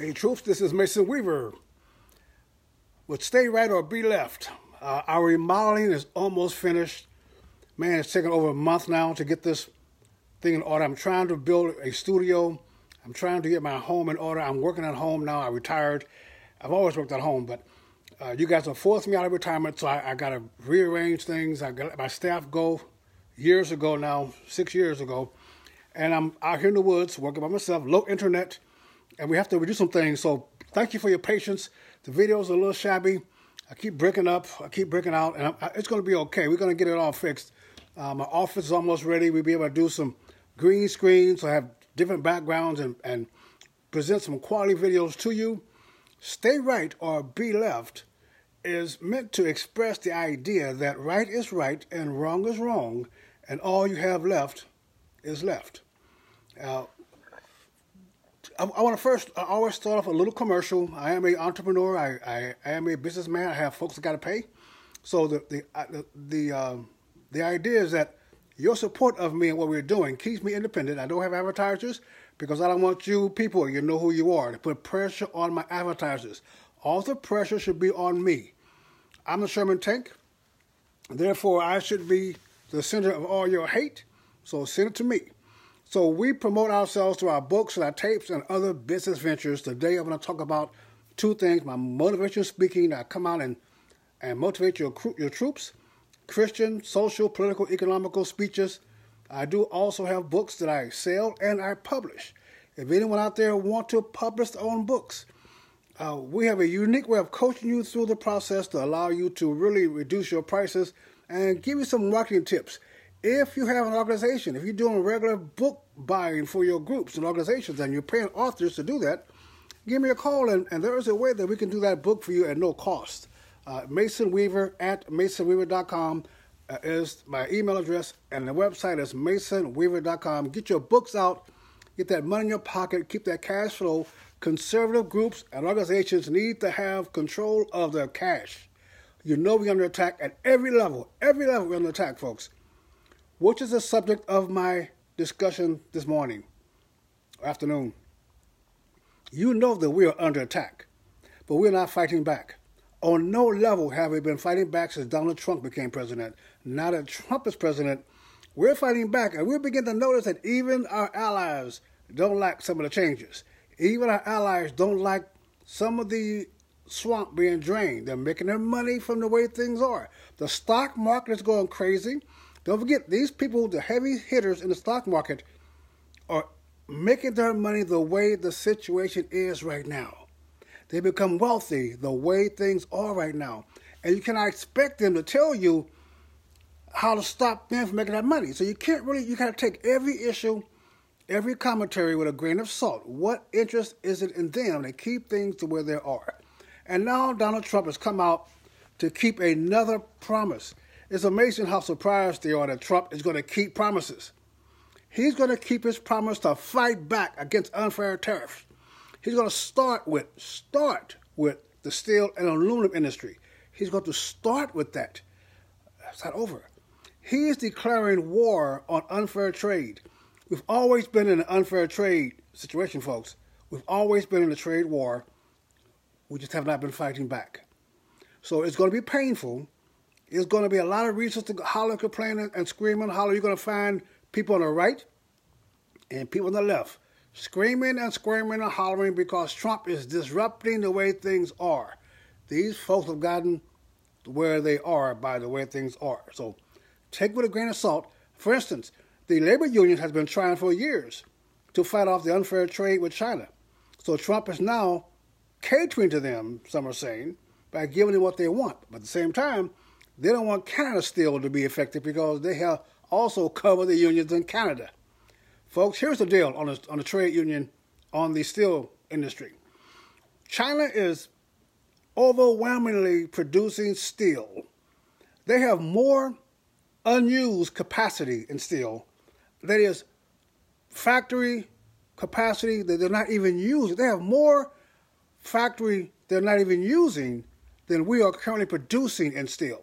Hey troops, this is Mason Weaver with Stay Right or Be Left. Our remodeling is almost finished. Man, it's taken over a month now to get this thing in order. I'm trying to build a studio. I'm trying to get my home in order. I'm working at home now. I retired. I've always worked at home, but you guys have forced me out of retirement, so I got to rearrange things. I got my staff go years ago now, 6 years ago, and I'm out here in the woods working by myself, low internet, and we have to redo some things. So thank you for your patience. The videos are a little shabby. I keep breaking up. I keep breaking out, and it's going to be okay. We're going to get it all fixed. My office is almost ready. We'll be able to do some green screens, so I have different backgrounds and present some quality videos to you. Stay Right or Be Left is meant to express the idea that right is right and wrong is wrong, and all you have left is left. I want to first, I always start off a little commercial. I am an entrepreneur. I am a businessman. I have folks that got to pay. So the idea is that your support of me and what we're doing keeps me independent. I don't have advertisers because I don't want you people, you know who you are, to put pressure on my advertisers. All the pressure should be on me. I'm the Sherman Tank. Therefore, I should be the center of all your hate. So send it to me. So we promote ourselves through our books and our tapes and other business ventures. Today I'm going to talk about two things. My motivational speaking. I come out and motivate your troops. Christian, social, political, economical speeches. I do also have books that I sell and I publish. If anyone out there want to publish their own books, we have a unique way of coaching you through the process to allow you to really reduce your prices and give you some marketing tips. If you have an organization, if you're doing regular book buying for your groups and organizations and you're paying authors to do that, give me a call and there is a way that we can do that book for you at no cost. Mason Weaver at masonweaver.com is my email address, and the website is masonweaver.com. Get your books out, get that money in your pocket, keep that cash flow. Conservative groups and organizations need to have control of their cash. You know we're under attack at every level. Every level we're under attack, folks. Which is the subject of my discussion this morning, afternoon. You know that we are under attack, but we're not fighting back. On no level have we been fighting back since Donald Trump became president. Now that Trump is president, we're fighting back, and we'll begin to notice that even our allies don't like some of the changes. Even our allies don't like some of the swamp being drained. They're making their money from the way things are. The stock market is going crazy. Don't forget, these people, the heavy hitters in the stock market, are making their money the way the situation is right now. They become wealthy the way things are right now. And you cannot expect them to tell you how to stop them from making that money. So you can't really, you got to take every issue, every commentary with a grain of salt. What interest is it in them to keep things to where they are? And now Donald Trump has come out to keep another promise. It's amazing how surprised they are that Trump is going to keep promises. He's going to keep his promise to fight back against unfair tariffs. He's going to start with the steel and aluminum industry. He's going to start with that. It's not over. He is declaring war on unfair trade. We've always been in an unfair trade situation, folks. We've always been in a trade war. We just have not been fighting back. So it's going to be painful. There's going to be a lot of reasons to holler, complain, and scream and holler. You're going to find people on the right and people on the left screaming and screaming and hollering because Trump is disrupting the way things are. These folks have gotten where they are by the way things are. So take it with a grain of salt. For instance, the labor union has been trying for years to fight off the unfair trade with China. So Trump is now catering to them, some are saying, by giving them what they want. But at the same time, they don't want Canada steel to be effective because they have also covered the unions in Canada. Folks, here's the deal on the trade union on the steel industry. China is overwhelmingly producing steel. They have more unused capacity in steel. That is factory capacity that they're not even using. They have more factory they're not even using than we are currently producing in steel.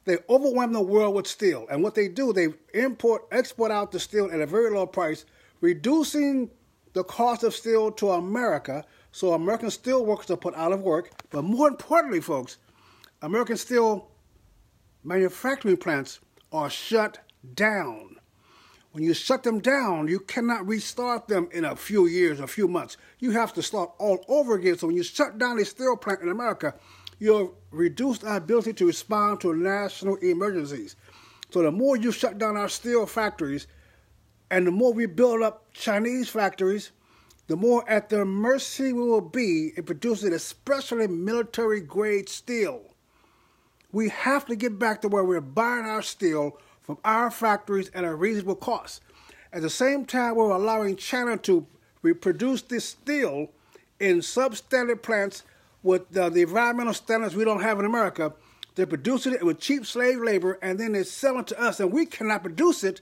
They overwhelm the world with steel. And what they do, they export out the steel at a very low price, reducing the cost of steel to America, so American steel workers are put out of work. But more importantly, folks, American steel manufacturing plants are shut down. When you shut them down, you cannot restart them in a few years, a few months. You have to start all over again. So when you shut down a steel plant in America, you'll reduce our ability to respond to national emergencies. So the more you shut down our steel factories, and the more we build up Chinese factories, the more at their mercy we will be in producing especially military-grade steel. We have to get back to where we're buying our steel from our factories at a reasonable cost. At the same time, we're allowing China to reproduce this steel in substandard plants with the environmental standards we don't have in America. They're producing it with cheap slave labor, and then they sell it to us, and we cannot produce it,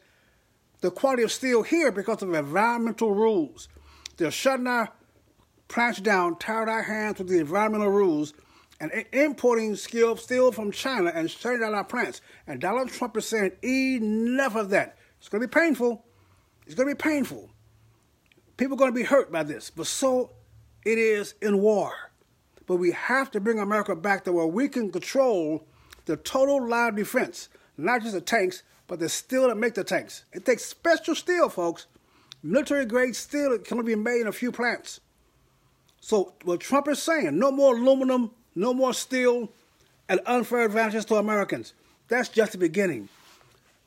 the quality of steel here, because of environmental rules. They're shutting our plants down, tied our hands with the environmental rules, and importing steel from China and shutting down our plants. And Donald Trump is saying, enough of that. It's going to be painful. It's going to be painful. People are going to be hurt by this, but so it is in war. But we have to bring America back to where we can control the total line of defense, not just the tanks, but the steel that make the tanks. It takes special steel, folks. Military-grade steel can only be made in a few plants. So what Trump is saying, no more aluminum, no more steel, and unfair advantages to Americans. That's just the beginning.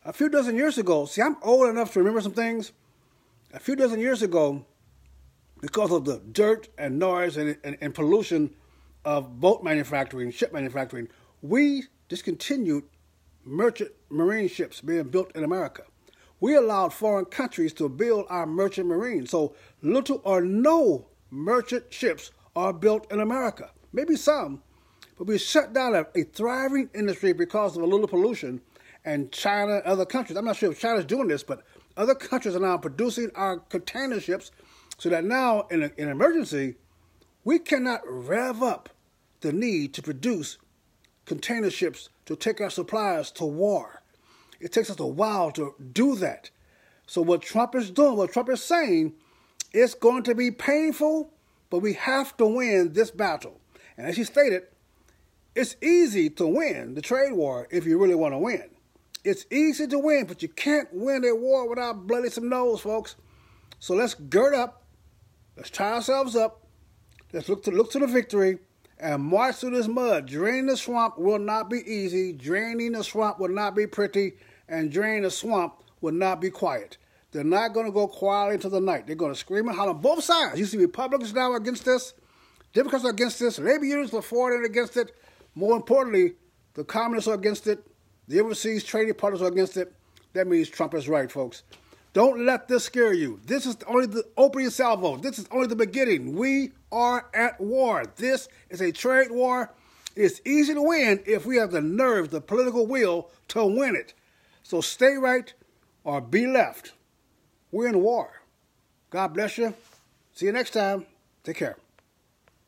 A few dozen years ago, see, I'm old enough to remember some things. A few dozen years ago, because of the dirt and noise and pollution of boat manufacturing, ship manufacturing, we discontinued merchant marine ships being built in America. We allowed foreign countries to build our merchant marine. So little or no merchant ships are built in America. Maybe some, but we shut down a thriving industry because of a little pollution. And China and other countries, I'm not sure if China's doing this, but other countries are now producing our container ships so that now in an emergency, we cannot rev up the need to produce container ships to take our supplies to war. It takes us a while to do that. So what Trump is doing, what Trump is saying, it's going to be painful, but we have to win this battle. And as he stated, it's easy to win the trade war if you really want to win. It's easy to win, but you can't win a war without bloody some nose, folks. So let's gird up. Let's tie ourselves up. Let's look to the victory and march through this mud. Draining the swamp will not be easy. Draining the swamp will not be pretty. And draining the swamp will not be quiet. They're not going to go quietly into the night. They're going to scream and holler on both sides. You see Republicans now against this. Democrats are against this. Labor unions are for it and against it. More importantly, the communists are against it. The overseas trading partners are against it. That means Trump is right, folks. Don't let this scare you. This is only the opening salvo. This is only the beginning. We are at war. This is a trade war. It's easy to win if we have the nerve, the political will to win it. So stay right or be left. We're in war. God bless you. See you next time. Take care.